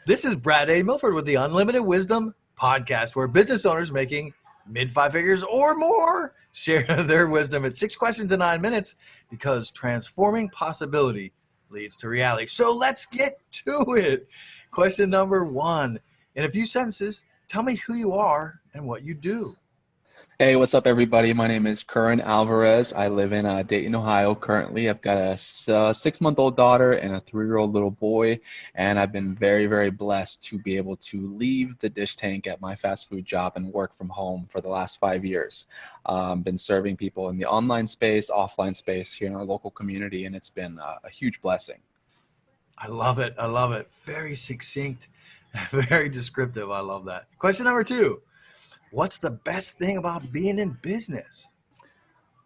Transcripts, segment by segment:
This is Brad A. Milford with the Unlimited Wisdom podcast, where business owners making mid five figures or more share their wisdom at 6 questions in 9 minutes, because transforming possibility leads to reality. So let's get to it. Question number one. In a few sentences, tell me who you are and what you do. Hey, what's up, everybody? My name is Curran Alvarez. I live in Dayton, Ohio currently. I've got a 6-month-old daughter and a 3-year-old little boy, and I've been very, very blessed to be able to leave the dish tank at my fast food job and work from home for the last 5 years. Been serving people in the online space, offline space here in our local community, and it's been a huge blessing. I love it. I love it. Very succinct, very descriptive. I love that. Question number two. What's the best thing about being in business?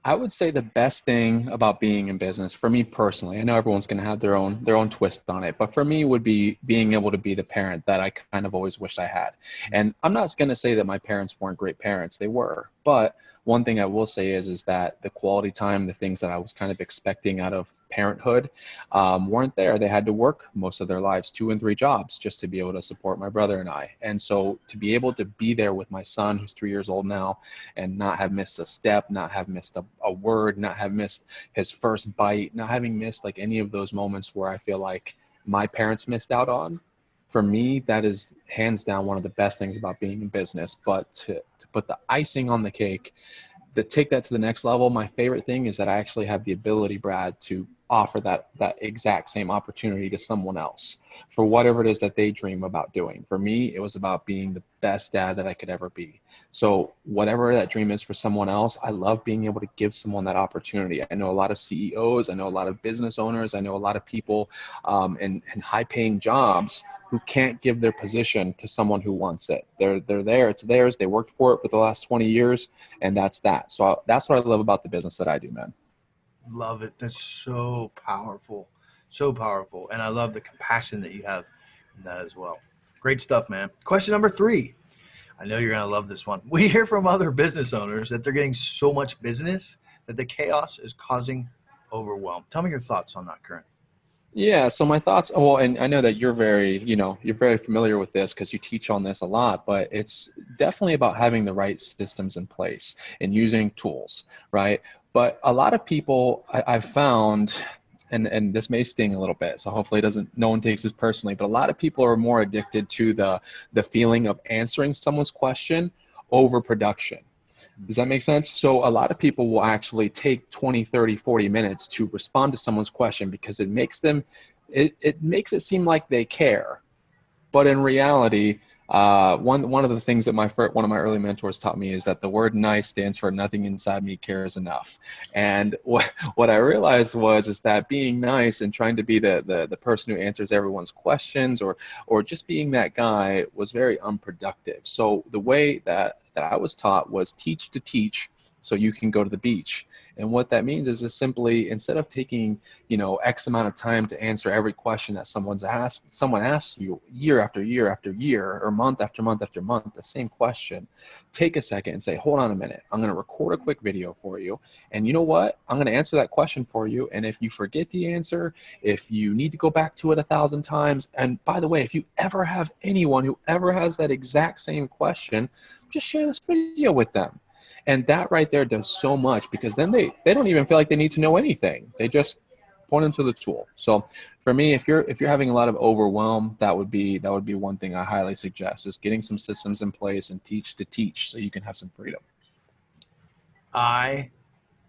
I would say the best thing about being in business, for me personally, I know everyone's going to have their own twist on it, but for me would be being able to be the parent that I kind of always wished I had. And I'm not going to say that my parents weren't great parents, they were. But one thing I will say is that the quality time, the things that I was kind of expecting out of parenthood weren't there. They had to work most of their lives, 2 and 3 jobs, just to be able to support my brother and I. And so to be able to be there with my son, who's 3 years old now, and not have missed a step, not have missed a word, not have missed his first bite, not having missed like any of those moments where I feel like my parents missed out on, for me, that is hands down one of the best things about being in business. But to put the icing on the cake, to take that to the next level, my favorite thing is that I actually have the ability, Brad, to offer that exact same opportunity to someone else for whatever it is that they dream about doing. For me, it was about being the best dad that I could ever be. So whatever that dream is for someone else, I love being able to give someone that opportunity. I know a lot of CEOs, I know a lot of business owners, I know a lot of people in high-paying jobs who can't give their position to someone who wants it. They're there, it's theirs, they worked for it for the last 20 years, and that's that. So that's what I love about the business that I do, man. Love it. That's so powerful. So powerful. And I love the compassion that you have in that as well. Great stuff, man. Question number three. I know you're going to love this one. We hear from other business owners that they're getting so much business that the chaos is causing overwhelm. Tell me your thoughts on that, Curran. Yeah, so my thoughts, well, and I know that you're very familiar with this because you teach on this a lot, but it's definitely about having the right systems in place and using tools, right? But a lot of people I've found, and this may sting a little bit, so hopefully no one takes this personally, but a lot of people are more addicted to the feeling of answering someone's question over production. Does that make sense? So a lot of people will actually take 20, 30, 40 minutes to respond to someone's question because it makes it seem like they care. But in reality, one of the things that one of my early mentors taught me is that the word nice stands for nothing inside me cares enough. And what I realized is that being nice and trying to be the person who answers everyone's questions or just being that guy was very unproductive. So the way that I was taught was teach to teach so you can go to the beach. And what that means is simply, instead of taking, X amount of time to answer every question that someone asks you year after year after year, or month after month after month, the same question, take a second and say, hold on a minute, I'm going to record a quick video for you. And you know what? I'm going to answer that question for you. And if you forget the answer, if you need to go back to it 1,000 times, and by the way, if you ever have anyone who ever has that exact same question, just share this video with them. And that right there does so much, because then they don't even feel like they need to know anything. They just point them to the tool. So for me, if you're having a lot of overwhelm, that would be one thing I highly suggest, is getting some systems in place and teach to teach so you can have some freedom. I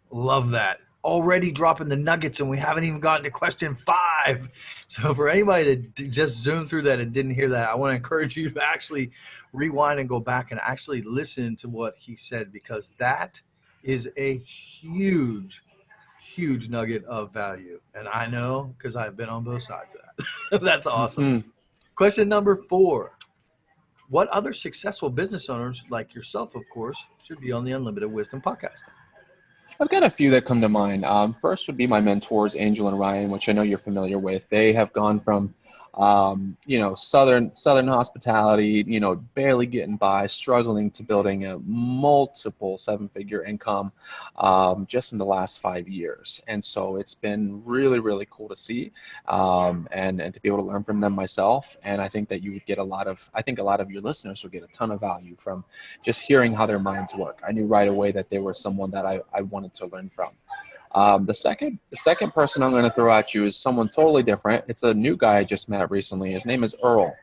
love that. Already dropping the nuggets, and we haven't even gotten to question 5. So for anybody that just zoomed through that and didn't hear that, I want to encourage you to actually rewind and go back and actually listen to what he said, because that is a huge, huge nugget of value. And I know, because I've been on both sides of that. That's awesome. Mm-hmm. Question number 4. What other successful business owners, like yourself, of course, should be on the Unlimited Wisdom podcast? I've got a few that come to mind. First would be my mentors, Angel and Ryan, which I know you're familiar with. They have gone from Southern hospitality, barely getting by, struggling to building a multiple seven-figure income just in the last 5 years. And so it's been really, really cool to see and to be able to learn from them myself. And I think that you would get I think a lot of your listeners will get a ton of value from just hearing how their minds work. I knew right away that they were someone that I wanted to learn from. The second person I'm going to throw at you is someone totally different. It's a new guy I just met recently. His name is Earl.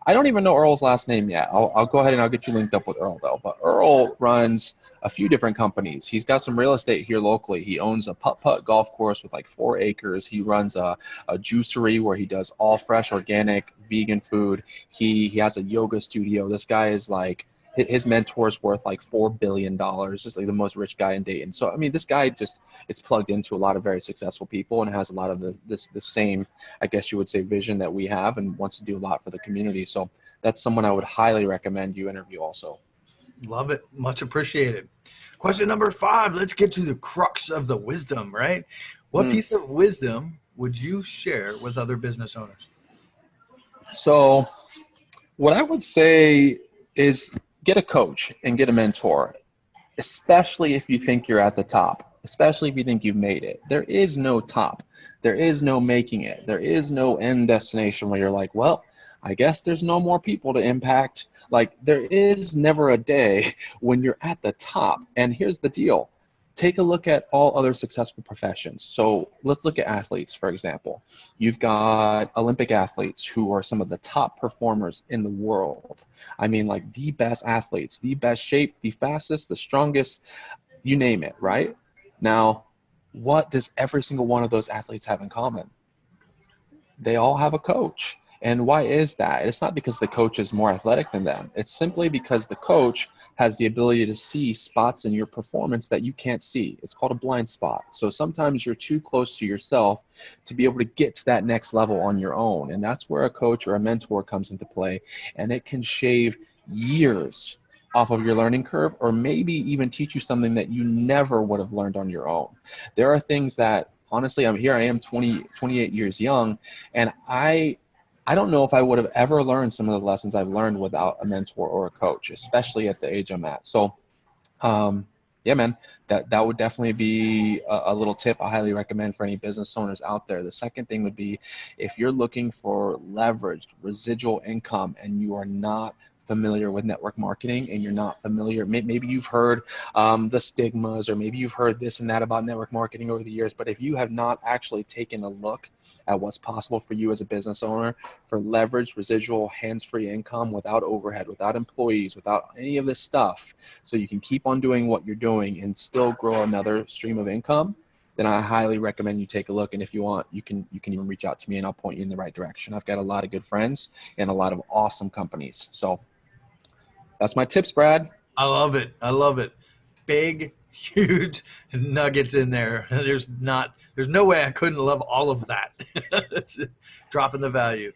I don't even know Earl's last name yet. I'll go ahead and I'll get you linked up with Earl though. But Earl runs a few different companies. He's got some real estate here locally. He owns a putt-putt golf course with like 4 acres. He runs a juicery where he does all fresh, organic, vegan food. He has a yoga studio. This guy is like, his mentor's worth like $4 billion, just like the most rich guy in Dayton. So, I mean, this guy just is plugged into a lot of very successful people and has a lot of the same, I guess you would say, vision that we have and wants to do a lot for the community. So that's someone I would highly recommend you interview also. Love it. Much appreciated. Question number 5. Let's get to the crux of the wisdom, right? What piece of wisdom would you share with other business owners? So what I would say is get a coach and get a mentor, especially if you think you're at the top, especially if you think you've made it. There is no top. There is no making it. There is no end destination where you're like, well, I guess there's no more people to impact. Like, there is never a day when you're at the top. And here's the deal. Take a look at all other successful professions. So let's look at athletes, for example. You've got Olympic athletes who are some of the top performers in the world. I mean, like the best athletes, the best shape, the fastest, the strongest, you name it, right? Now, what does every single one of those athletes have in common? They all have a coach. And why is that? It's not because the coach is more athletic than them. It's simply because the coach has the ability to see spots in your performance that you can't see. It's called a blind spot. So sometimes you're too close to yourself to be able to get to that next level on your own. And that's where a coach or a mentor comes into play. And it can shave years off of your learning curve, or maybe even teach you something that you never would have learned on your own. There are things that, honestly, I am 28 years young, and I don't know if I would have ever learned some of the lessons I've learned without a mentor or a coach, especially at the age I'm at. So, yeah, man, that would definitely be a little tip I highly recommend for any business owners out there. The second thing would be, if you're looking for leveraged residual income and you are not familiar with network marketing and you're not familiar, maybe you've heard the stigmas, or maybe you've heard this and that about network marketing over the years, but if you have not actually taken a look at what's possible for you as a business owner for leveraged residual hands-free income without overhead, without employees, without any of this stuff, so you can keep on doing what you're doing and still grow another stream of income, then I highly recommend you take a look. And if you want, you can even reach out to me and I'll point you in the right direction. I've got a lot of good friends and a lot of awesome companies. So that's my tips, Brad. I love it. I love it. Big, huge nuggets in there. There's no way I couldn't love all of that. That's dropping the value.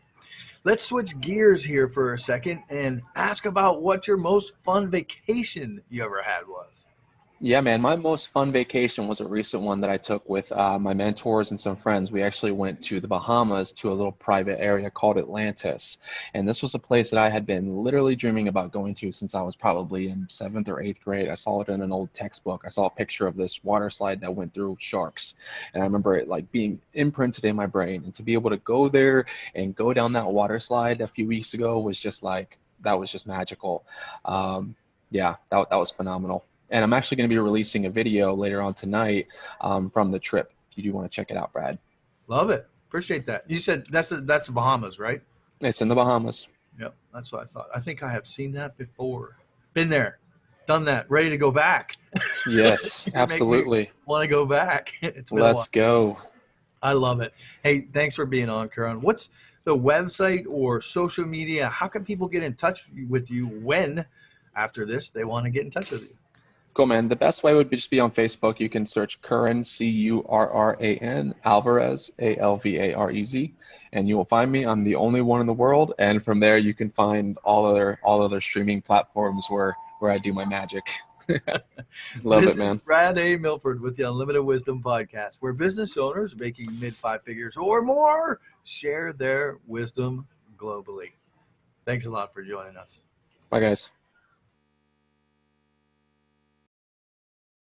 Let's switch gears here for a second and ask about what your most fun vacation you ever had was. Yeah, man, my most fun vacation was a recent one that I took with my mentors and some friends. We actually went to the Bahamas, to a little private area called Atlantis. And this was a place that I had been literally dreaming about going to since I was probably in 7th or 8th grade. I saw it in an old textbook. I saw a picture of this water slide that went through sharks. And I remember it like being imprinted in my brain. And to be able to go there and go down that water slide a few weeks ago was just like, that was just magical. Yeah, that was phenomenal. And I'm actually going to be releasing a video later on tonight from the trip. If you do want to check it out, Brad. Love it. Appreciate that. You said that's the Bahamas, right? It's in the Bahamas. Yep, that's what I thought. I think I have seen that before. Been there, done that, ready to go back. Yes, absolutely. Want to go back. It's been a while. Let's go. I love it. Hey, thanks for being on, Curran. What's the website or social media? How can people get in touch with you when, after this, they want to get in touch with you? Cool, man. The best way would be just be on Facebook. You can search Curran, Curran, Alvarez, Alvarez, and you will find me. I'm the only one in the world. And from there, you can find all other streaming platforms where I do my magic. Love This it, man. is Brad A. Milford with the Unlimited Wisdom Podcast, where business owners making mid 5 figures or more share their wisdom globally. Thanks a lot for joining us. Bye, guys.